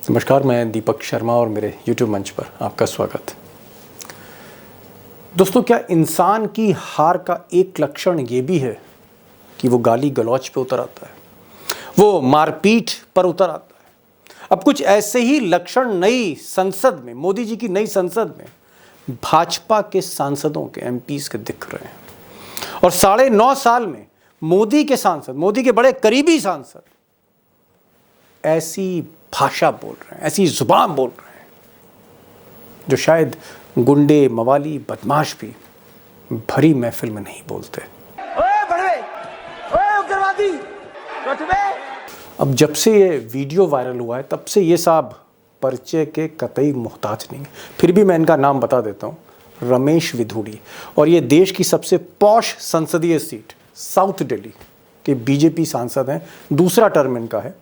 नमस्कार, मैं दीपक शर्मा और मेरे YouTube मंच पर आपका स्वागत। दोस्तों, क्या इंसान की हार का एक लक्षण ये भी है कि वो गाली गलौज पे उतर आता है, वो मारपीट पर उतर आता है। अब कुछ ऐसे ही लक्षण नई संसद में, मोदी जी की नई संसद में भाजपा के सांसदों के, एमपीज के दिख रहे हैं। और 9.5 साल में मोदी के सांसद, मोदी के बड़े करीबी सांसद ऐसी भाषा बोल रहे हैं, ऐसी जुबान बोल रहे हैं जो शायद गुंडे, मवाली, बदमाश भी भरी महफिल में नहीं बोलते। ओए बड़वे, ओए उग्रवादी, अब जब से ये वीडियो वायरल हुआ है तब से ये साहब परिचय के कतई मोहताज नहीं। फिर भी मैं इनका नाम बता देता हूँ, रमेश विधूड़ी। और ये देश की सबसे पॉश संसदीय सीट साउथ दिल्ली के बीजेपी सांसद हैं, दूसरा टर्म इनका है।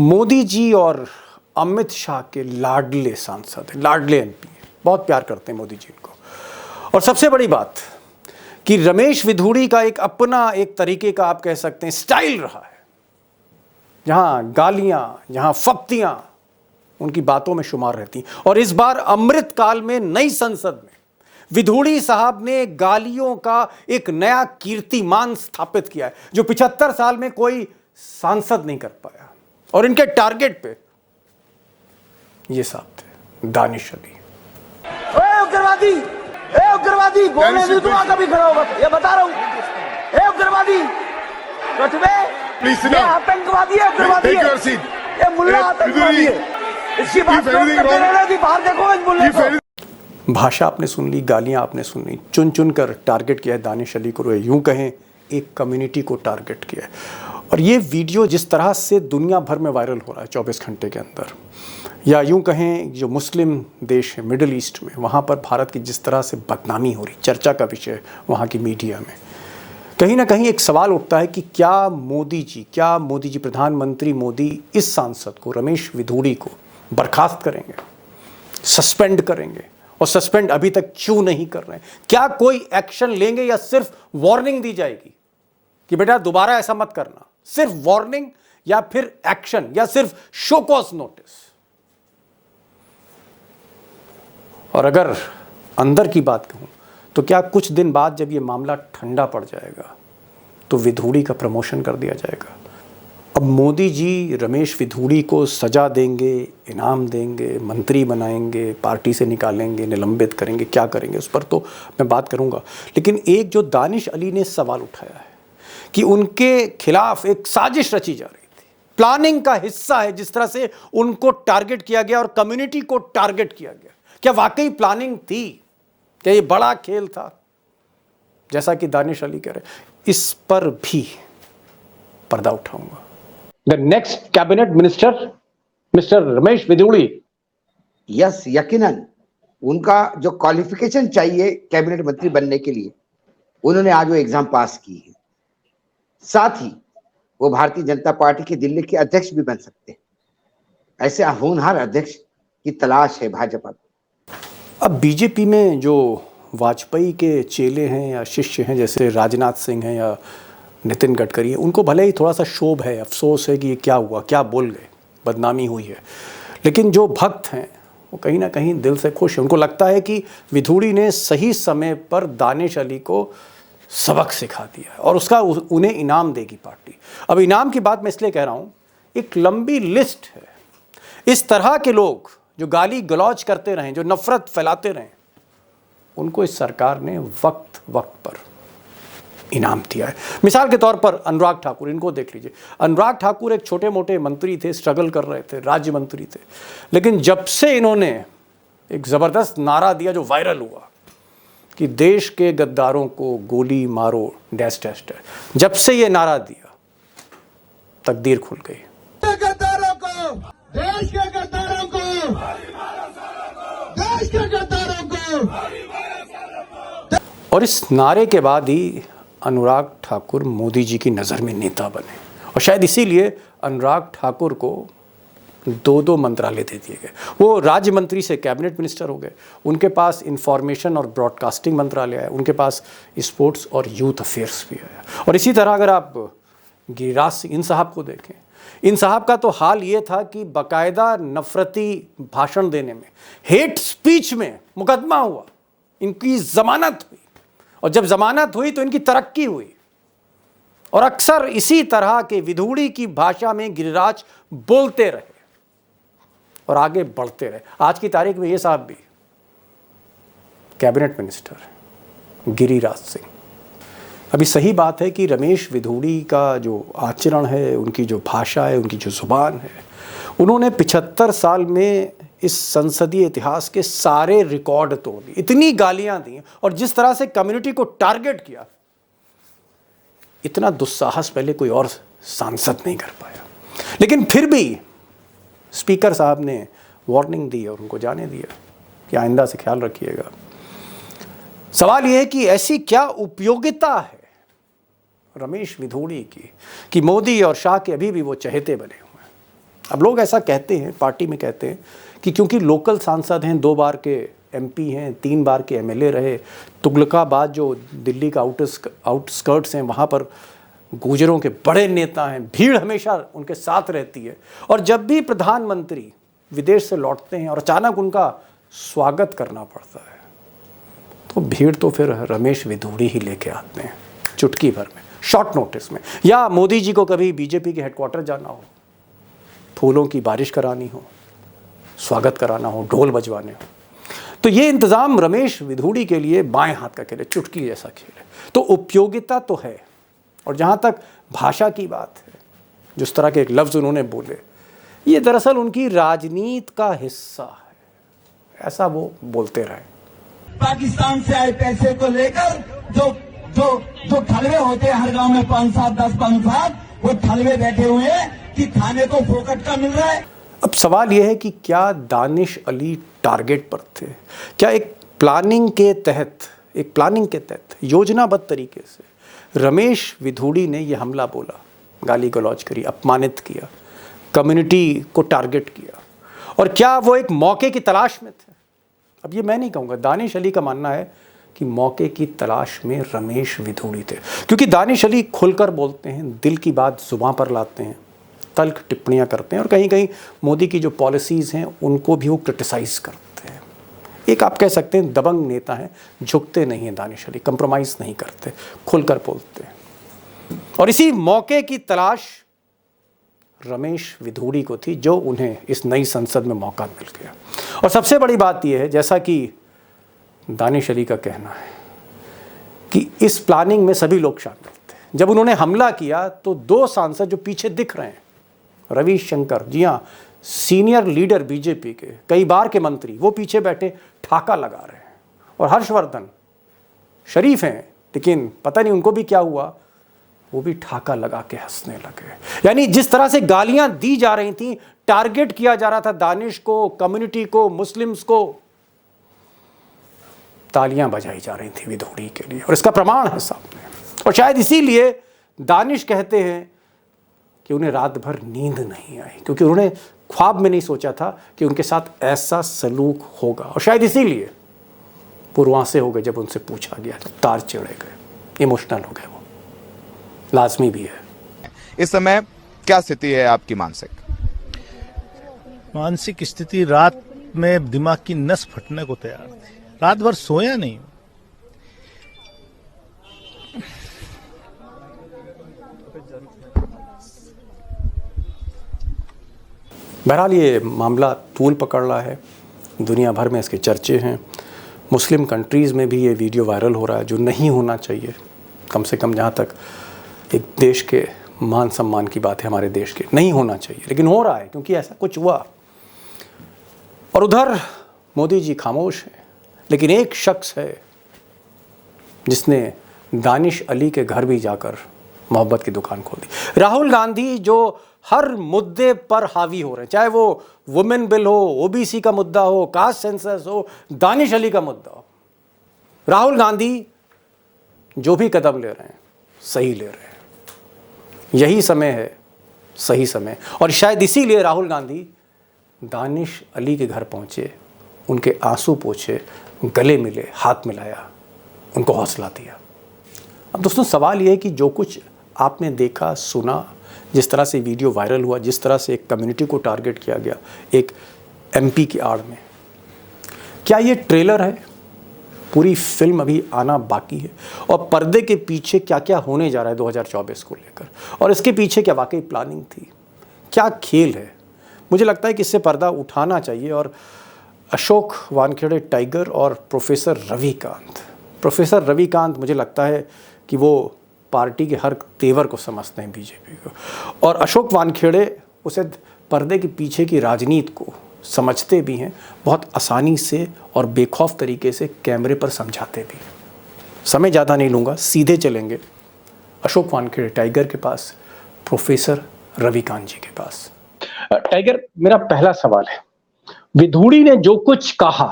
मोदी जी और अमित शाह के लाडले सांसद हैं, लाडले एमपी हैं, बहुत प्यार करते हैं मोदी जी इनको। और सबसे बड़ी बात कि रमेश विधूड़ी का एक अपना, एक तरीके का आप कह सकते हैं स्टाइल रहा है, जहां गालियां, जहां फप्तियां उनकी बातों में शुमार रहती। और इस बार अमृत काल में नई संसद में विधूड़ी साहब ने गालियों का एक नया कीर्तिमान स्थापित किया है जो 75 साल में कोई सांसद नहीं कर पाया। और इनके टारगेट पे ये साहब थे, दानिश अली। ओए उग्रवादी, ए उग्रवादी, बोलने नहीं दूंगा कभी खड़ा होगा, ये बता रहा हूं। ए उग्रवादी, सच में ये आतंकवादी है, उग्रवादी है, ये मुल्ला आतंकवादी है। इसकी बात करते रहना कि बाहर देखो इस मुल्ले को। भाषा आपने सुन ली, गालियां आपने सुन ली, चुन चुन कर टारगेट किया है दानिश अली को। यूं कहें एक कम्युनिटी को टारगेट किया है। और ये वीडियो जिस तरह से दुनिया भर में वायरल हो रहा है 24 घंटे के अंदर, या यूं कहें जो मुस्लिम देश है मिडिल ईस्ट में, वहाँ पर भारत की जिस तरह से बदनामी हो रही, चर्चा का विषय वहाँ की मीडिया में, कहीं ना कहीं एक सवाल उठता है कि क्या मोदी जी प्रधानमंत्री मोदी इस सांसद को, रमेश विधूड़ी को बर्खास्त करेंगे, सस्पेंड करेंगे? और सस्पेंड अभी तक क्यों नहीं कर रहे हैं? क्या कोई एक्शन लेंगे या सिर्फ वार्निंग दी जाएगी कि बेटा दोबारा ऐसा मत करना? सिर्फ वार्निंग या फिर एक्शन या सिर्फ शो कॉज नोटिस? और अगर अंदर की बात कहूं तो क्या कुछ दिन बाद जब यह मामला ठंडा पड़ जाएगा तो विधूड़ी का प्रमोशन कर दिया जाएगा? अब मोदी जी रमेश विधूड़ी को सजा देंगे, इनाम देंगे, मंत्री बनाएंगे, पार्टी से निकालेंगे, निलंबित करेंगे, क्या करेंगे उस पर तो मैं बात करूंगा। लेकिन एक जो दानिश अली ने सवाल उठाया है कि उनके खिलाफ एक साजिश रची जा रही थी, प्लानिंग का हिस्सा है जिस तरह से उनको टारगेट किया गया और कम्युनिटी को टारगेट किया गया। क्या वाकई प्लानिंग थी? क्या ये बड़ा खेल था जैसा कि दानिश अली कह रहे? इस पर भी पर्दा उठाऊंगा। The next cabinet minister mister Ramesh विधूड़ी। यस, यकीनन उनका जो क्वालिफिकेशन चाहिए कैबिनेट मंत्री बनने के लिए, उन्होंने आज वो एग्जाम पास की है। साथ ही वो भारतीय जनता पार्टी के दिल्ली के अध्यक्ष भी बन सकते हैं। ऐसे होनहार अध्यक्ष की तलाश है भाजपा को। अब बीजेपी में जो वाजपेयी के चेले हैं या शिष्य हैं, जैसे राजनाथ सिंह हैं या नितिन गडकरी है, उनको भले ही थोड़ा सा शोभ है, अफसोस है कि ये क्या हुआ, क्या बोल गए, बदनामी हुई है। लेकिन जो भक्त हैं वो कहीं ना कहीं दिल से खुश हैं। उनको लगता है कि विधूड़ी ने सही समय पर दानिश अली को सबक सिखा दिया और उसका उन्हें इनाम देगी पार्टी। अब इनाम की बात मैं इसलिए कह रहा हूँ, एक लंबी लिस्ट है इस तरह के लोग जो गाली गलौज करते रहें, जो नफरत फैलाते रहें, उनको इस सरकार ने वक्त वक्त पर इनाम दिया है। मिसाल के तौर पर अनुराग ठाकुर, इनको देख लीजिए। अनुराग ठाकुर एक छोटे मोटे मंत्री थे, स्ट्रगल कर रहे थे, राज्य मंत्री थे। लेकिन जब से इन्होंने एक ज़बरदस्त नारा दिया जो वायरल हुआ कि देश के गद्दारों को गोली मारो डैश डैश डैश, जब से ये नारा दिया तकदीर खुल गई। गद्दारों को, देश के गद्दारों को, देश के गद्दारों को। और इस नारे के बाद ही अनुराग ठाकुर मोदी जी की नज़र में नेता बने। और शायद इसीलिए अनुराग ठाकुर को 2 मंत्रालय दे दिए गए। वो राज्य मंत्री से कैबिनेट मिनिस्टर हो गए। उनके पास इंफॉर्मेशन और ब्रॉडकास्टिंग मंत्रालय है, उनके पास स्पोर्ट्स और यूथ अफेयर्स भी है। और इसी तरह अगर आप गिरिराज सिंह इन साहब को देखें इन साहब का तो हाल ये था कि बाकायदा नफरती भाषण देने में, हेट स्पीच में मुकदमा हुआ, इनकी जमानत हुई, और जब जमानत हुई तो इनकी तरक्की हुई। और अक्सर इसी तरह के विधूड़ी की भाषा में गिरिराज बोलते रहे और आगे बढ़ते रहे। आज की तारीख में ये साहब भी कैबिनेट मिनिस्टर हैं, गिरिराज सिंह। अभी सही बात है कि रमेश विधूड़ी का जो आचरण है, उनकी जो भाषा है, उनकी जो जुबान है, उन्होंने 75 साल में इस संसदीय इतिहास के सारे रिकॉर्ड तोड़ दिए। इतनी गालियां दी और जिस तरह से कम्युनिटी को टारगेट किया, इतना दुस्साहस पहले कोई और सांसद नहीं कर पाया। लेकिन फिर भी स्पीकर साहब ने वार्निंग दी और उनको जाने दिया कि आइंदा से ख्याल रखिएगा। सवाल यह है कि ऐसी क्या उपयोगिता है रमेश विधूड़ी की कि मोदी और शाह के अभी भी वो चहेते बने हुए हैं। अब लोग ऐसा कहते हैं, पार्टी में कहते हैं कि क्योंकि लोकल सांसद हैं, 2 बार के एमपी हैं, 3 बार के एमएलए रहे, तुगलकाबाद जो दिल्ली का आउटस्कर्ट्स हैं वहाँ पर गुजरों के बड़े नेता हैं, भीड़ हमेशा उनके साथ रहती है, और जब भी प्रधानमंत्री विदेश से लौटते हैं और अचानक उनका स्वागत करना पड़ता है तो भीड़ तो फिर रमेश विधूड़ी ही लेके आते हैं, चुटकी भर में, शॉर्ट नोटिस में। या मोदी जी को कभी बीजेपी के हेडक्वार्टर जाना हो, फूलों की बारिश करानी हो, स्वागत कराना हो, ढोल बजवाने हो, तो ये इंतज़ाम रमेश विधूड़ी के लिए बाएं हाथ का खेल है, चुटकी जैसा खेल है। तो उपयोगिता तो है। और जहाँ तक भाषा की बात है, जिस तरह के एक लफ्ज़ उन्होंने बोले, ये दरअसल उनकी राजनीति का हिस्सा है, ऐसा वो बोलते रहे। पाकिस्तान से आए पैसे को लेकर जो ठलवे होते हैं हर गांव में 5-7, 10-5, वो ठलवे बैठे हुए हैं कि खाने को फोकट का मिल रहा है। अब सवाल यह है कि क्या दानिश अली टारगेट पर थे? क्या एक प्लानिंग के तहत योजनाबद्ध तरीके से रमेश विधूड़ी ने यह हमला बोला, गाली गलौज करी, अपमानित किया, कम्युनिटी को टारगेट किया, और क्या वो एक मौके की तलाश में थे? अब ये मैं नहीं कहूँगा, दानिश अली का मानना है कि मौके की तलाश में रमेश विधूड़ी थे, क्योंकि दानिश अली खुलकर बोलते हैं, दिल की बात जुबान पर लाते हैं, तल्ख टिप्पणियां करते हैं, और कहीं कहीं मोदी की जो पॉलिसीज़ हैं उनको भी वो क्रिटिसाइज़ करते हैं। एक आप कह सकते हैं दबंग नेता हैं, झुकते नहीं हैं दानिश अली, कंप्रोमाइज़ नहीं करते, खुलकर बोलते हैं। और इसी मौके की तलाश रमेश विधूड़ी को थी, जो उन्हें इस नई संसद में मौका मिल गया। और सबसे बड़ी बात यह है, जैसा कि दानिश अली का कहना है, कि इस प्लानिंग में सभी लोग शामिल थे। जब उन्होंने हमला किया तो 2 सांसद जो पीछे दिख रहे हैं, रविशंकर, जी हाँ, सीनियर लीडर बीजेपी के, कई बार के मंत्री, वो पीछे बैठे ठाका लगा रहे हैं। और हर्षवर्धन शरीफ हैं, लेकिन पता नहीं उनको भी क्या हुआ, वो भी ठाका लगा के हंसने लगे। यानी जिस तरह से गालियां दी जा रही थी, टारगेट किया जा रहा था दानिश को, कम्युनिटी को, मुस्लिम्स को, तालियां बजाई जा रही थी विधूड़ी के लिए, और इसका प्रमाण है सामने। और शायद इसीलिए दानिश कहते हैं कि उन्हें रात भर नींद नहीं आई, क्योंकि उन्होंने ख्वाब में नहीं सोचा था कि उनके साथ ऐसा सलूक होगा। और शायद इसीलिए पुरवासे हो गए जब उनसे पूछा गया, तो तार चिढ़े गए, इमोशनल हो गए, वो लाजमी भी है। इस समय क्या स्थिति है आपकी मानसिक स्थिति? रात में दिमाग की नस फटने को तैयार थी, रात भर सोया नहीं। बहरहाल ये मामला तूल पकड़ रहा है, दुनिया भर में इसके चर्चे हैं, मुस्लिम कंट्रीज़ में भी ये वीडियो वायरल हो रहा है, जो नहीं होना चाहिए। कम से कम जहाँ तक एक देश के मान सम्मान की बात है, हमारे देश के, नहीं होना चाहिए, लेकिन हो रहा है क्योंकि ऐसा कुछ हुआ। और उधर मोदी जी खामोश हैं, लेकिन एक शख्स है जिसने दानिश अली के घर भी जाकर मोहब्बत की दुकान खोल दी। राहुल गांधी, जो हर मुद्दे पर हावी हो रहे हैं, चाहे वो वुमेन बिल हो, ओबीसी का मुद्दा हो, कास्ट सेंसस हो, दानिश अली का मुद्दा हो, राहुल गांधी जो भी कदम ले रहे हैं सही ले रहे हैं। यही समय है, सही समय। और शायद इसीलिए राहुल गांधी दानिश अली के घर पहुंचे, उनके आंसू पोंछे, गले मिले, हाथ मिलाया, उनको हौसला दिया। अब दोस्तों, सवाल यह है कि जो कुछ आपने देखा, सुना, जिस तरह से वीडियो वायरल हुआ, जिस तरह से एक कम्युनिटी को टारगेट किया गया एक एमपी की आड़ में, क्या ये ट्रेलर है? पूरी फिल्म अभी आना बाकी है। और पर्दे के पीछे क्या क्या होने जा रहा है 2024 को लेकर, और इसके पीछे क्या वाकई प्लानिंग थी, क्या खेल है? मुझे लगता है कि इससे पर्दा उठाना चाहिए। और अशोक वानखेड़े टाइगर और प्रोफेसर रविकांत मुझे लगता है कि वो पार्टी के हर तेवर को समझते हैं, बीजेपी को। और अशोक वानखेड़े उसे पर्दे के पीछे की राजनीति को समझते भी हैं, बहुत आसानी से और बेखौफ तरीके से कैमरे पर समझाते भी हैं। समय ज़्यादा नहीं लूँगा, सीधे चलेंगे अशोक वानखेड़े टाइगर के पास, प्रोफेसर रविकांत जी के पास। टाइगर, मेरा पहला सवाल है, विधूड़ी ने जो कुछ कहा,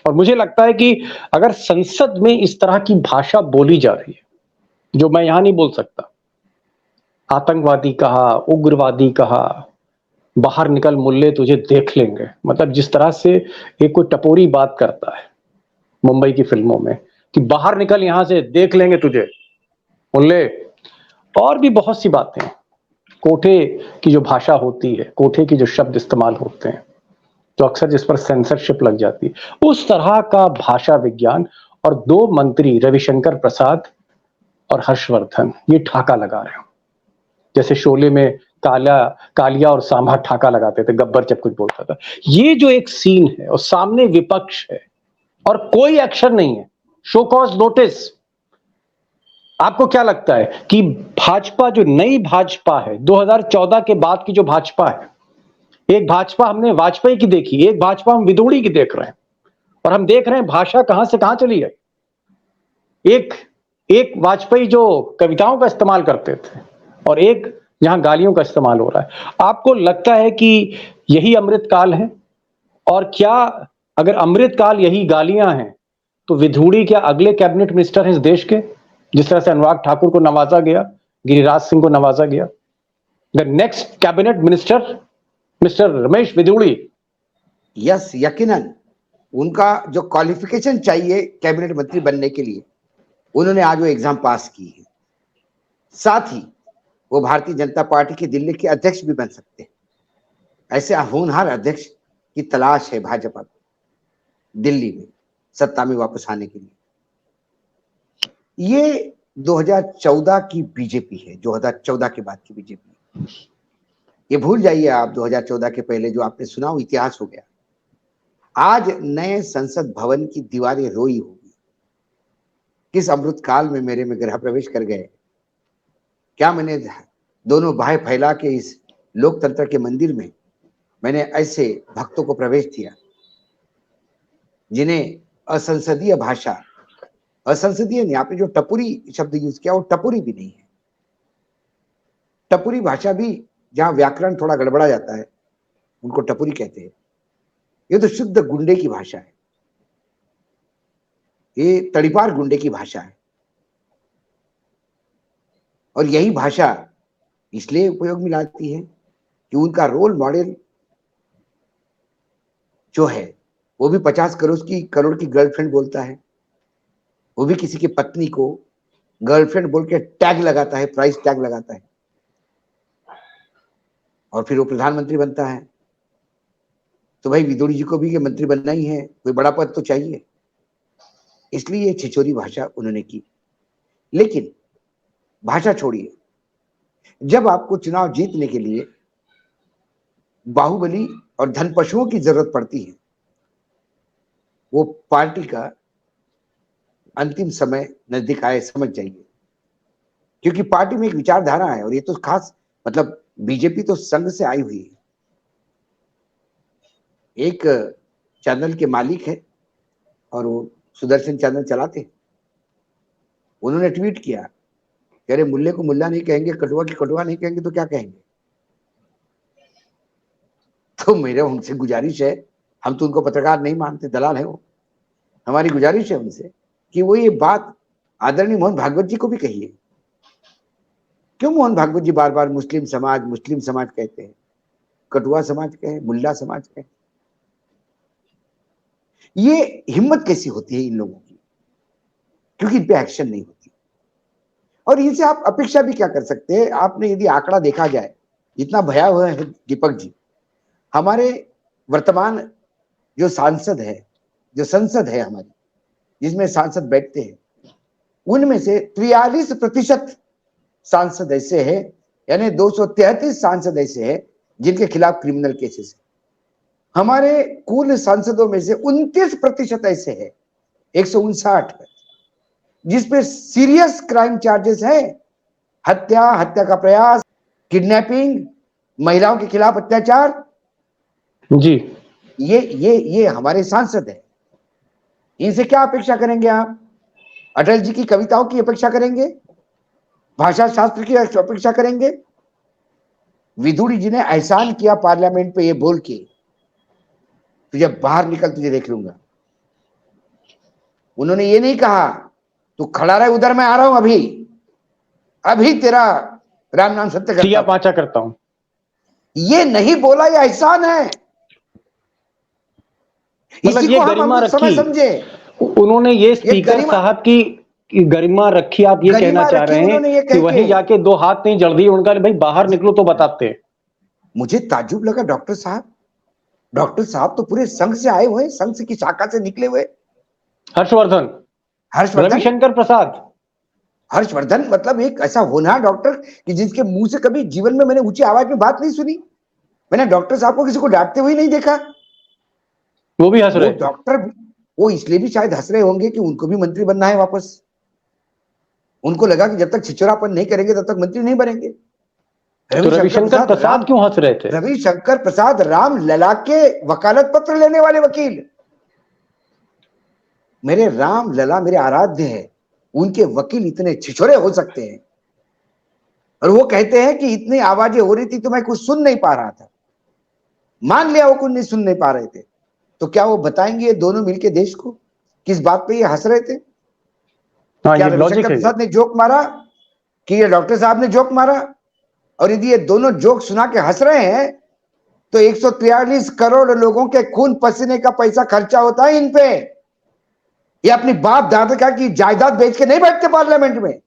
और मुझे लगता है कि अगर संसद में इस तरह की भाषा बोली जा रही है, जो मैं यहां नहीं बोल सकता, आतंकवादी कहा, उग्रवादी कहा, बाहर निकल मुल्ले तुझे देख लेंगे, मतलब जिस तरह से एक कोई टपोरी बात करता है मुंबई की फिल्मों में कि बाहर निकल यहां से देख लेंगे तुझे मुल्ले, और भी बहुत सी बातें, कोठे की जो भाषा होती है, कोठे की जो शब्द इस्तेमाल होते हैं, तो अक्सर जिस पर सेंसरशिप लग जाती है, उस तरह का भाषा विज्ञान। और दो मंत्री रविशंकर प्रसाद और हर्षवर्धन ये ठाका लगा रहे हो, जैसे शोले में कालिया और सांभा ठाका लगाते थे, गब्बर जब कुछ बोलता था। ये जो एक सीन है और सामने विपक्ष है और कोई एक्शन नहीं है, शो कॉज नोटिस, आपको क्या लगता है कि भाजपा जो नई भाजपा है 2014 के बाद की जो भाजपा है, एक भाजपा हमने वाजपेयी की देखी, एक भाजपा हम विधूड़ी की देख रहे हैं, और हम देख रहे हैं भाषा कहां से कहां चली गई। एक वाजपेयी जो कविताओं का इस्तेमाल करते थे और एक जहां गालियों का इस्तेमाल हो रहा है। आपको लगता है कि यही अमृतकाल है? और क्या अगर अमृतकाल यही गालियां हैं तो विधूड़ी क्या अगले कैबिनेट मिनिस्टर हैं इस देश के, जिस तरह से अनुराग ठाकुर को नवाजा गया, गिरिराज सिंह को नवाजा गया? The next cabinet minister mister Ramesh विधूड़ी। यस, यकीनन उनका जो क्वालिफिकेशन चाहिए कैबिनेट मंत्री बनने के लिए, उन्होंने आज वो एग्जाम पास की है। साथ ही वो भारतीय जनता पार्टी के दिल्ली के अध्यक्ष भी बन सकते हैं। ऐसे होनहार अध्यक्ष की तलाश है भाजपा को दिल्ली में सत्ता में वापस आने के लिए। ये 2014 की बीजेपी है, 2014 के बाद की बीजेपी। ये भूल जाइए आप, 2014 के पहले जो आपने सुना वो इतिहास हो गया। आज नए संसद भवन की दीवारें रोई होगी, किस अमृत काल में मेरे में गृह प्रवेश कर गए। क्या मैंने दोनों बाहें फैला के इस लोकतंत्र के मंदिर में मैंने ऐसे भक्तों को प्रवेश दिया जिन्हें असंसदीय भाषा, असंसदीय नहीं, आपने जो टपुरी शब्द यूज किया वो टपुरी भी नहीं है। टपुरी भाषा भी जहां व्याकरण थोड़ा गड़बड़ा जाता है उनको टपुरी कहते हैं। ये तो शुद्ध गुंडे की भाषा है, ये तड़ीपार गुंडे की भाषा है। और यही भाषा इसलिए उपयोग में लाती है कि उनका रोल मॉडल जो है वो भी 50 करोड़ की गर्लफ्रेंड बोलता है, वो भी किसी की पत्नी को गर्लफ्रेंड बोल के टैग लगाता है, प्राइस टैग लगाता है, और फिर वो प्रधानमंत्री बनता है। तो भाई विधूड़ी जी को भी ये मंत्री बनना ही है, कोई बड़ा पद तो चाहिए, इसलिए ये छिछोरी भाषा उन्होंने की। लेकिन भाषा छोड़िए, जब आपको चुनाव जीतने के लिए बाहुबली और धन पशुओं की जरूरत पड़ती है, वो पार्टी का अंतिम समय नजदीक आए, समझ जाइए। क्योंकि पार्टी में एक विचारधारा है, और ये तो खास मतलब बीजेपी तो संघ से आई हुई है। एक चैनल के मालिक है और वो सुदर्शन चैनल चलाते हैं। उन्होंने ट्वीट किया कि अरे मुल्ले को मुल्ला नहीं कहेंगे, कटुआ की कटुआ नहीं कहेंगे तो क्या कहेंगे। तो मेरे उनसे गुजारिश है, हम तो उनको पत्रकार नहीं मानते, दलाल है वो, हमारी गुजारिश है उनसे कि वो ये बात आदरणीय मोहन भागवत जी को भी कहिए। क्यों मोहन भागवत जी बार बार मुस्लिम समाज कहते हैं, कटुआ समाज कहे, मुल्ला समाज कहे? ये हिम्मत कैसी होती है इन लोगों की? क्योंकि इन पे एक्शन नहीं होती। और इनसे आप अपेक्षा भी क्या कर सकते हैं? आपने यदि आंकड़ा देखा जाए, इतना भयावह है दीपक जी। हमारे वर्तमान जो सांसद है, जो संसद है हमारी, जिसमें सांसद बैठते हैं, उनमें से 43% सांसद ऐसे हैं, यानी 233 सांसद ऐसे हैं जिनके खिलाफ क्रिमिनल केसेस है। हमारे कुल सांसदों में से 29% ऐसे हैं, 159, जिसपे सीरियस क्राइम चार्जेस हैं, हत्या, हत्या का प्रयास, किडनैपिंग, महिलाओं के खिलाफ अत्याचार। जी, ये हमारे सांसद है। इनसे क्या अपेक्षा करेंगे आप? अटल जी की कविताओं की अपेक्षा करेंगे? भाषा शास्त्र की अपेक्षा करेंगे? विधुड़ी जी ने एहसान किया पार्लियामेंट पे ये बोल के, तुझे बाहर निकल, तुझे देख लूंगा। उन्होंने ये नहीं कहा तू खड़ा रहे उधर, मैं आ रहा हूं अभी, अभी तेरा राम नाम सत्य सिया करता हूं। पाचा करता हूं। ये नहीं बोला, ये एहसान है। मतलब इसी ये को हम गरिमा अमृत समय रखी, समझे। उन्होंने ये स्पीकर साहब की गरिमा रखी, आप ये कहना गरिमा चाह रखी रहे हैं उन्होंने ये कि कह वही के। जाके दो हाथ नहीं जड़ दिए उनका, भाई बाहर निकलो तो बताते। मुझे ताज्जुब लगा, डॉक्टर साहब तो पूरे संघ से आए हुए, संघ की शाखा से निकले हुए। हर्षवर्धन, रविशंकर प्रसाद मतलब एक ऐसा होनहार डॉक्टर कि जिसके मुंह से कभी जीवन में मैंने ऊंची आवाज में बात नहीं सुनी। मैंने डॉक्टर साहब को किसी को डांटते हुए नहीं देखा। वो भी हंस वो रहे थे। डॉक्टर, वो इसलिए भी शायद हंस रहे होंगे कि उनको भी मंत्री बनना है वापस। उनको लगा कि जब तक छिछोरापन नहीं करेंगे तब तक मंत्री नहीं बनेंगे। तो रविशंकर प्रसाद क्यों हंस रहे थे? रविशंकर प्रसाद राम लला के वकालत पत्र लेने वाले वकील। मेरे राम लला मेरे आराध्य है, उनके वकील इतने छिछोरे हो सकते हैं? और वो कहते हैं कि इतनी आवाजें हो रही थी तो मैं कुछ सुन नहीं पा रहा था। मान लिया वो कुछ नहीं सुन नहीं पा रहे थे, तो क्या वो बताएंगे ये दोनों मिलके देश को किस बात पे ये हंस रहे थे? हाँ, क्या ये लॉजिक रविशंकर है। प्रसाद ने जोक मारा कि ये डॉक्टर साहब ने जोक मारा? और यदि ये दोनों जोक सुना के हंस रहे हैं तो 143 करोड़ लोगों के खून पसीने का पैसा खर्चा होता है इन पे। ये अपनी बाप दादा की जायदाद बेच के नहीं बैठते पार्लियामेंट में।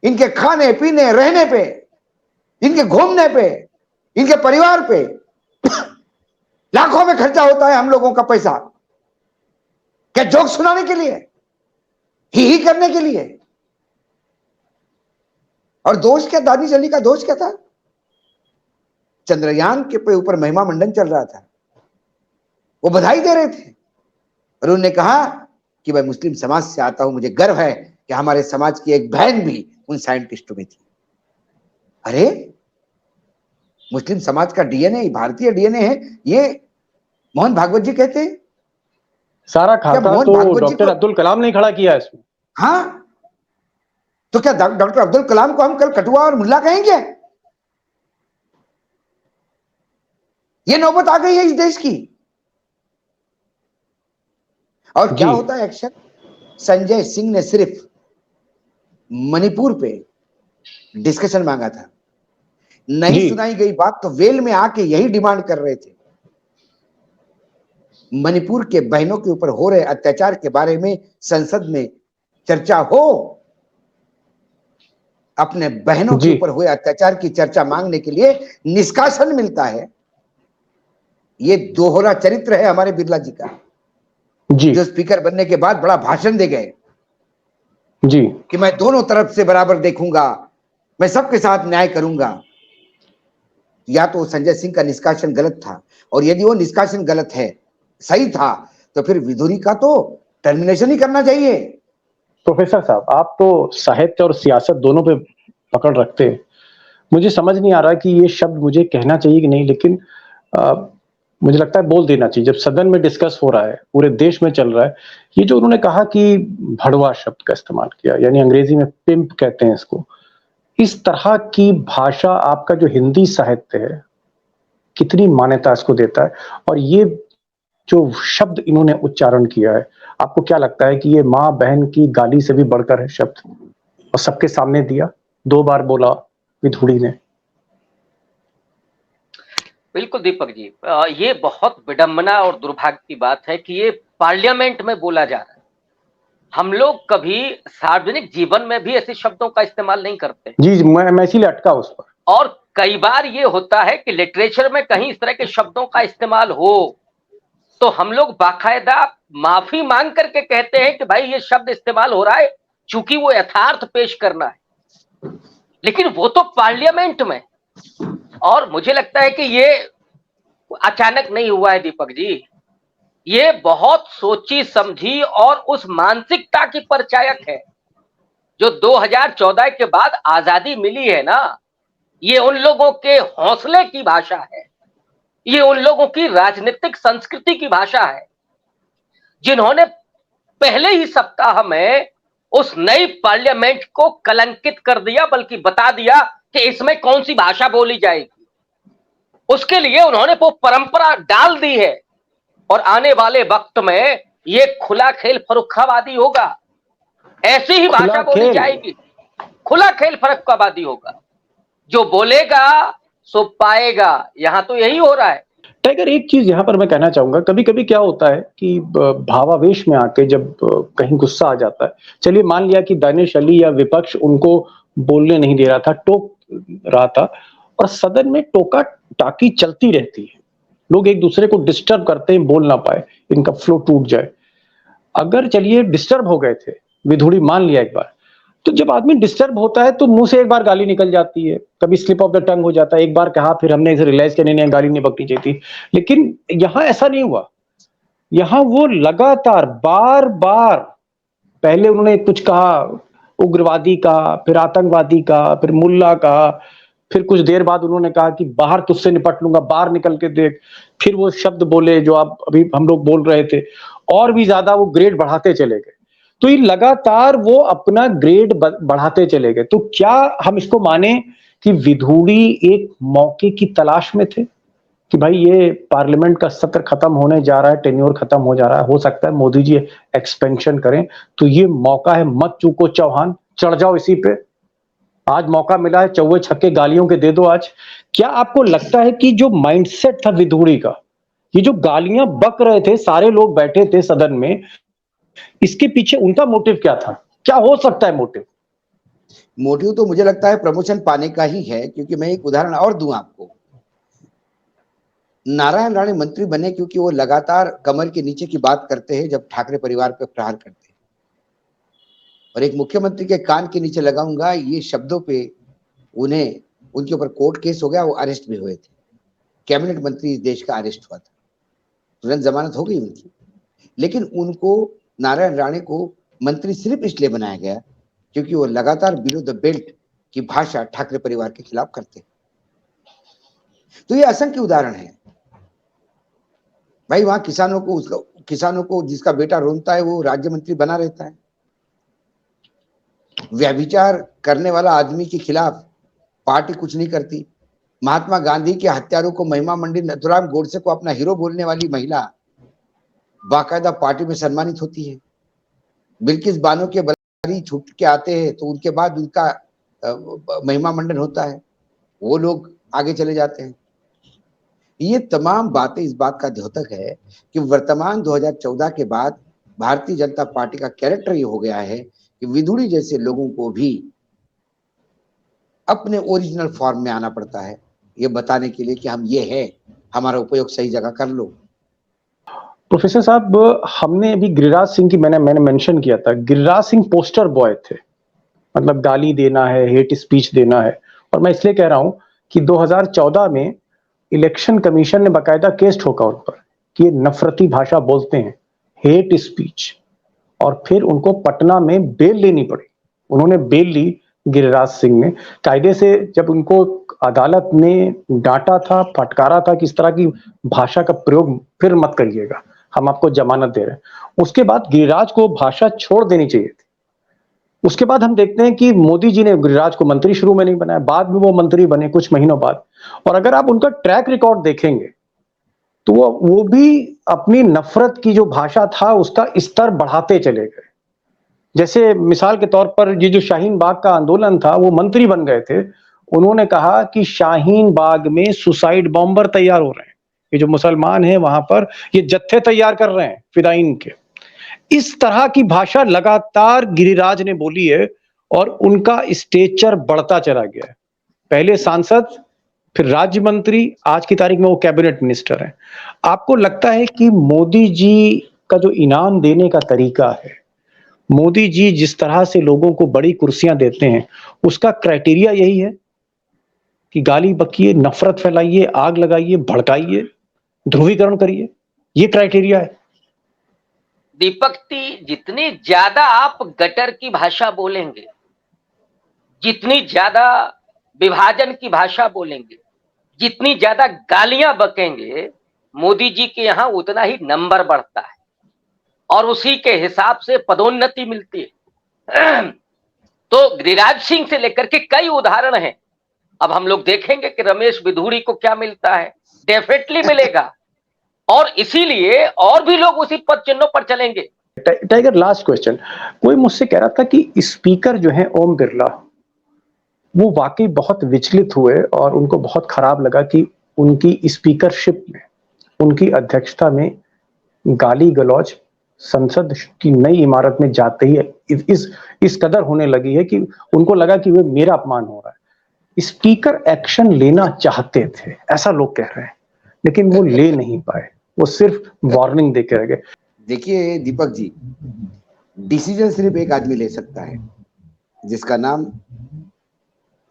इनके खाने पीने रहने पे, इनके घूमने पे, इनके परिवार पे लाखों में खर्चा होता है हम लोगों का पैसा। क्या जोक सुनाने के लिए, ही करने के लिए? और दोष क्या, दानिश अली का दोष क्या था? चंद्रयान के ऊपर महिमा मंडन चल रहा था, वो बधाई दे रहे थे और उन्होंने कहा कि मैं मुस्लिम समाज से आता हूं, मुझे गर्व है कि हमारे समाज की एक बहन भी उन साइंटिस्टों में थी। अरे मुस्लिम समाज का डीएनए भारतीय डीएनए है, ये मोहन भागवत जी कहते हैं। सारा क्या खाता मोहन तो भागवत जी डॉक्टर को, अब्दुल कलाम ने खड़ा किया इसमें। हाँ, तो क्या डॉक्टर अब्दुल कलाम को हम कल कटुआ और मुल्ला कहेंगे? ये नौबत आ गई है इस देश की। और क्या होता है एक्शन? संजय सिंह ने सिर्फ मणिपुर पे डिस्कशन मांगा था, नहीं सुनाई गई बात तो वेल में आके यही डिमांड कर रहे थे, मणिपुर के बहनों के ऊपर हो रहे अत्याचार के बारे में संसद में चर्चा हो। अपने बहनों के ऊपर हुए अत्याचार की चर्चा मांगने के लिए निष्कासन मिलता है। ये दोहरा चरित्र है हमारे बिरला जी का, जो स्पीकर बनने के बाद बड़ा भाषण दे गए कि मैं दोनों तरफ से बराबर देखूंगा, मैं सबके साथ न्याय करूंगा। या तो संजय सिंह का निष्कासन गलत था, और यदि वो निष्कासन गलत है, सही था, तो फिर विधुरी का तो टर्मिनेशन ही करना चाहिए। प्रोफेसर साहब, आप तो साहित्य और सियासत दोनों पे पकड़ रखते हैं। मुझे समझ नहीं आ रहा कि ये शब्द मुझे कहना चाहिए कि नहीं, लेकिन मुझे लगता है बोल देना चाहिए। जब सदन में डिस्कस हो रहा है, पूरे देश में चल रहा है, ये जो उन्होंने कहा कि भड़वा शब्द का इस्तेमाल किया, यानी अंग्रेजी में पिंप कहते हैं इसको, इस तरह की भाषा आपका जो हिंदी साहित्य है कितनी मान्यता इसको देता है? और ये जो शब्द इन्होंने उच्चारण किया है, आपको क्या लगता है कि ये माँ बहन की गाली से भी बढ़कर है शब्द? और सबके सामने दिया, 2 बार बोला विधुड़ी ने। बिल्कुल दीपक जी, ये बहुत विडंबना और दुर्भाग्य की बात है कि ये पार्लियामेंट में बोला जा रहा है। हम लोग कभी सार्वजनिक जीवन में भी ऐसे शब्दों का इस्तेमाल नहीं करते। जी मैं इसीलिए अटका उस पर। और कई बार ये होता है कि लिटरेचर में कहीं इस तरह के शब्दों का इस्तेमाल हो तो हम लोग बाकायदा माफी मांग करके कहते हैं कि भाई ये शब्द इस्तेमाल हो रहा है चूंकि वो यथार्थ पेश करना है, लेकिन वो तो पार्लियामेंट में। और मुझे लगता है कि ये अचानक नहीं हुआ है दीपक जी, ये बहुत सोची समझी और उस मानसिकता की परिचायक है जो 2014 के बाद आजादी मिली है ना। ये उन लोगों के हौसले की भाषा है, ये उन लोगों की राजनीतिक संस्कृति की भाषा है जिन्होंने पहले ही सप्ताह में उस नई पार्लियामेंट को कलंकित कर दिया, बल्कि बता दिया कि इसमें कौन सी भाषा बोली जाएगी। उसके लिए उन्होंने वो परंपरा डाल दी है और आने वाले वक्त में ये खुला खेल फर्रुखाबादी होगा, ऐसी ही भाषा बोली जाएगी, खुला खेल फर्रुखाबादी होगा। जो बोलेगा सो पाएगा, यहां तो यही हो रहा है। टाइगर, एक चीज यहां पर मैं कहना चाहूंगा, कभी कभी क्या होता है कि भावावेश में आके जब कहीं गुस्सा आ जाता है, चलिए मान लिया कि दानिश अली या विपक्ष उनको बोलने नहीं दे रहा था, टोक रहा था, और सदन में टोका टाकी चलती रहती है, लोग एक दूसरे को डिस्टर्ब करते हैं, बोल ना पाए, इनका फ्लो टूट जाए। अगर चलिए डिस्टर्ब हो गए थे, विधुड़ी मान लिया एक बार, तो जब आदमी डिस्टर्ब होता है तो मुंह से एक बार गाली निकल जाती है, कभी स्लिप ऑफ द टंग हो जाता है, एक बार कहा फिर हमने इसे रियलाइज किया नहीं गाली नहीं बकनी चाहिए थी। लेकिन यहां ऐसा नहीं हुआ, यहां वो लगातार बार बार, पहले उन्होंने कुछ कहा उग्रवादी का, फिर आतंकवादी का, फिर मुल्ला का, फिर कुछ देर बाद उन्होंने कहा कि बाहर तुझसे निपट लूंगा, बाहर निकल के देख, फिर वो शब्द बोले जो आप अभी हम लोग बोल रहे थे, और भी ज्यादा वो ग्रेड बढ़ाते चले गए। तो ये लगातार वो अपना ग्रेड बढ़ाते चले गए। तो क्या हम इसको माने कि विधुड़ी एक मौके की तलाश में थे कि भाई ये पार्लियामेंट का सत्र खत्म होने जा रहा है, टेन्योर खत्म हो जा रहा है, हो सकता है मोदी जी एक्सपेंशन करें, तो ये मौका है, मत चूको चौहान, चढ़ जाओ इसी पे, आज मौका मिला है, चौवे छक्के गालियों के दे दो आज। क्या आपको लगता है कि जो माइंडसेट था विधुड़ी का, ये जो गालियां बक रहे थे, सारे लोग बैठे थे सदन में, इसके पीछे उनका मोटिव क्या था? क्या हो सकता है मोटिव? मोटिव तो मुझे लगता है प्रमोशन पाने का ही है, क्योंकि मैं एक उदाहरण और दूं आपको। नारायण राणे मंत्री बने क्योंकि वो लगातार कमर के नीचे की बात करते हैं जब ठाकरे परिवार पर प्रहार करते हैं, और एक मुख्यमंत्री के कान के नीचे लगाऊंगा ये शब्दों पे उन्हें, उनके ऊपर कोर्ट केस हो गया, वो अरेस्ट भी हुए थे, कैबिनेट मंत्री इस देश का अरेस्ट हुआ था, तुरंत जमानत हो गई उनकी। लेकिन उनको, नारायण राणे को मंत्री सिर्फ इसलिए बनाया गया क्योंकि वो लगातार बिलो द बेल्ट की भाषा ठाकरे परिवार के खिलाफ करते। तो ये असंख्य उदाहरण है भाई। वहां किसानों को जिसका बेटा रोनता है वो राज्य मंत्री बना रहता है। व्यभिचार करने वाला आदमी के खिलाफ पार्टी कुछ नहीं करती। महात्मा गांधी के हत्यारों को, महिमा मंडी नथुराम गोडसे को अपना हीरो बोलने वाली महिला बाकायदा पार्टी में सम्मानित होती है। बिल्किस बानो के बलारी छूट के आते हैं तो उनके बाद उनका महिमा मंडन होता है, वो लोग आगे चले जाते हैं। ये तमाम बातें इस बात का द्योतक है कि वर्तमान 2014 के बाद भारतीय जनता पार्टी का कैरेक्टर ये हो गया है कि विधुड़ी जैसे लोगों को भी अपने ओरिजिनल फॉर्म में आना पड़ता है, ये बताने के लिए कि हम ये है, हमारा उपयोग सही जगह कर लो। प्रोफेसर साहब, हमने अभी गिरिराज सिंह की मैंने मेंशन किया था, गिरिराज सिंह पोस्टर बॉय थे, मतलब गाली देना है, हेट स्पीच देना है। और मैं इसलिए कह रहा हूं कि 2014 में इलेक्शन कमीशन ने बाकायदा केस ठोका उन पर कि ये नफरती भाषा बोलते हैं, हेट स्पीच, और फिर उनको पटना में बेल लेनी पड़ी। उन्होंने बेल ली गिरिराज सिंह ने, कायदे से जब उनको अदालत ने डांटा था, फटकारा था कि इस तरह की भाषा का प्रयोग फिर मत करिएगा, हम आपको जमानत दे रहे हैं। उसके बाद गिरिराज को भाषा छोड़ देनी चाहिए थी। उसके बाद हम देखते हैं कि मोदी जी ने गिरिराज को मंत्री शुरू में नहीं बनाया, बाद में वो मंत्री बने कुछ महीनों बाद। और अगर आप उनका ट्रैक रिकॉर्ड देखेंगे तो वो भी अपनी नफरत की जो भाषा था उसका स्तर बढ़ाते चले गए। जैसे मिसाल के तौर पर ये जो शाहीन बाग का आंदोलन था, वो मंत्री बन गए थे, उन्होंने कहा कि शाहीन बाग में सुसाइड बॉम्बर तैयार हो रहे हैं, ये जो मुसलमान हैं वहां पर ये जत्थे तैयार कर रहे हैं फिदाइन के। इस तरह की भाषा लगातार गिरिराज ने बोली है और उनका स्टेचर बढ़ता चला गया है। पहले सांसद, फिर राज्य मंत्री, आज की तारीख में वो कैबिनेट मिनिस्टर हैं। आपको लगता है कि मोदी जी का जो इनाम देने का तरीका है, मोदी जी जिस तरह से लोगों को बड़ी कुर्सियां देते हैं, उसका क्राइटेरिया यही है कि गाली बकिए, नफरत फैलाइए, आग लगाइए, भड़काइए, ध्रुवीकरण करिए, ये क्राइटेरिया है? दीपक जी, जितनी ज्यादा आप गटर की भाषा बोलेंगे, जितनी ज्यादा विभाजन की भाषा बोलेंगे, जितनी ज्यादा गालियां बकेंगे, मोदी जी के यहां उतना ही नंबर बढ़ता है और उसी के हिसाब से पदोन्नति मिलती है। तो गिरिराज सिंह से लेकर के कई उदाहरण हैं। अब हम लोग देखेंगे कि रमेश बिधूड़ी को क्या मिलता है। डेफिनेटली मिलेगा और इसीलिए और भी लोग उसी पद चिन्हों पर चलेंगे। Tiger, last question. कोई मुझसे कह रहा था कि स्पीकर जो है ओम बिरला, वो वाकई बहुत विचलित हुए और उनको बहुत खराब लगा कि उनकी स्पीकरशिप में, उनकी अध्यक्षता में गाली गलौज संसद की नई इमारत में जाते ही इस कदर होने लगी है कि उनको लगा कि वे मेरा अपमान हो रहा है। स्पीकर एक्शन लेना चाहते थे, ऐसा लोग कह रहे हैं, लेकिन वो ले नहीं पाए, वो सिर्फ वार्निंग देके रह गए। देखिए दीपक जी, डिसीजन सिर्फ एक आदमी ले सकता है, जिसका नाम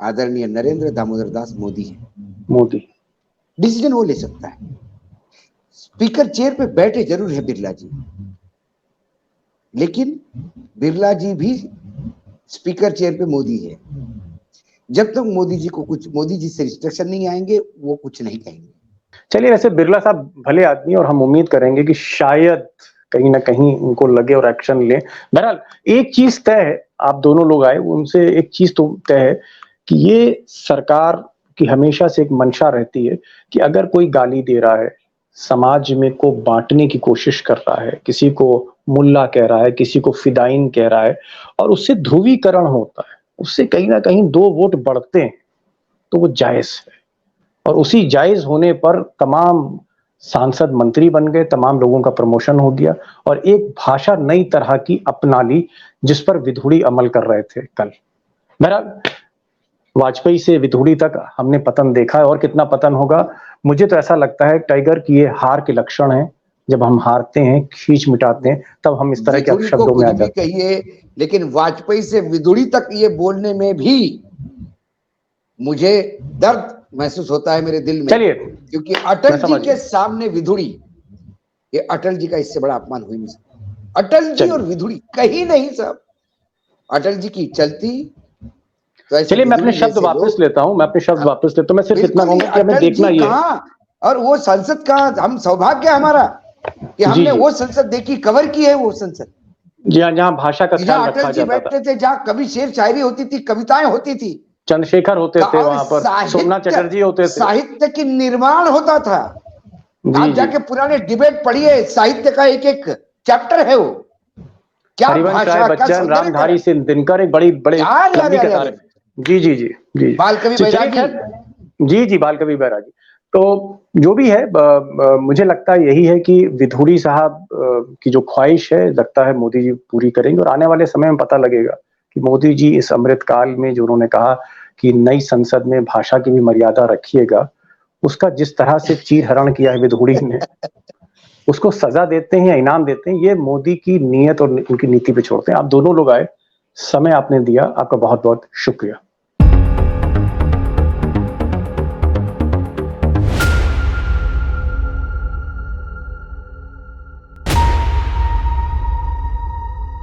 आदरणीय नरेंद्र दामोदर दास मोदी है। मोदी डिसीजन वो ले सकता है। स्पीकर चेयर पे बैठे जरूर है बिरला जी, लेकिन बिरला जी भी स्पीकर चेयर पे मोदी है। जब तक मोदी जी से इंस्ट्रक्शन नहीं आएंगे, वो कुछ नहीं कहेंगे। चलिए, वैसे बिरला साहब भले आदमी और हम उम्मीद करेंगे कि शायद कहीं ना कहीं उनको लगे और एक्शन लें। बहरहाल एक चीज तय है, आप दोनों लोग आए, उनसे एक चीज तो तय है कि ये सरकार की हमेशा से एक मंशा रहती है कि अगर कोई गाली दे रहा है, समाज में को बांटने की कोशिश कर रहा है, किसी को मुल्ला कह रहा है, किसी को फिदाइन कह रहा है और उससे ध्रुवीकरण होता है, उससे कहीं ना कहीं 2 वोट बढ़ते हैं, तो वो जायज है। और उसी जायज होने पर तमाम सांसद मंत्री बन गए, तमाम लोगों का प्रमोशन हो गया और एक भाषा नई तरह की अपना ली, जिस पर विधूड़ी अमल कर रहे थे कल। मेरा वाजपेयी से विधूड़ी तक हमने पतन देखा है और कितना पतन होगा। मुझे तो ऐसा लगता है टाइगर की ये हार के लक्षण है। जब हम हारते हैं, खींच मिटाते हैं, तब हम इस तरह के अपशब्दों में आ जाते हैं। कहिए, लेकिन वाजपेयी से विधूड़ी तक ये बोलने में भी मुझे दर्द महसूस होता है मेरे दिल में। चलिए, क्योंकि अटल जी के सामने विधूड़ी, ये अटल जी का इससे बड़ा अपमान हो ही नहीं सकता। अटल जी और विधूड़ी कहीं नहीं साहब। अटल जी की चलती तो चलिए, मैं अपने शब्द वापस लेता हूँ, मैं सिर्फ इतना कहूंगा कि हमें देखना ये, और वो संसद का हम सौभाग्य हमारा कि हमने वो संसद देखी, कवर की है वो संसद, जहाँ भाषा का ख्याल रखा जाता था, बैठते थे, जहाँ कभी शेर शायरी होती थी, कविताएं होती थी, चंद्रशेखर होते थे वहां पर, सोमनाथ चटर्जी होते थे, साहित्य की निर्माण होता था। आप जाके पुराने डिबेट पढ़िए, साहित्य का एक एक चैप्टर है वो। क्या भाषा, बच्चन, रामधारी सिंह दिनकर, एक बड़ी लंबी कतार है। जी बाल कवि बैरागी, जी बाल कवि बैरागी। तो जो भी है, मुझे लगता है यही है कि विधूड़ी साहब की जो ख्वाहिश है, लगता है मोदी जी पूरी करेंगे और आने वाले समय में पता लगेगा कि मोदी जी इस अमृत काल में जो उन्होंने कहा कि नई संसद में भाषा की भी मर्यादा रखिएगा, उसका जिस तरह से चीरहरण किया है विधूड़ी ने, उसको सजा देते हैं या इनाम देते हैं, ये मोदी की नीयत और उनकी नीति पे छोड़ते हैं। आप दोनों लोग आए, समय आपने दिया, आपका बहुत बहुत शुक्रिया।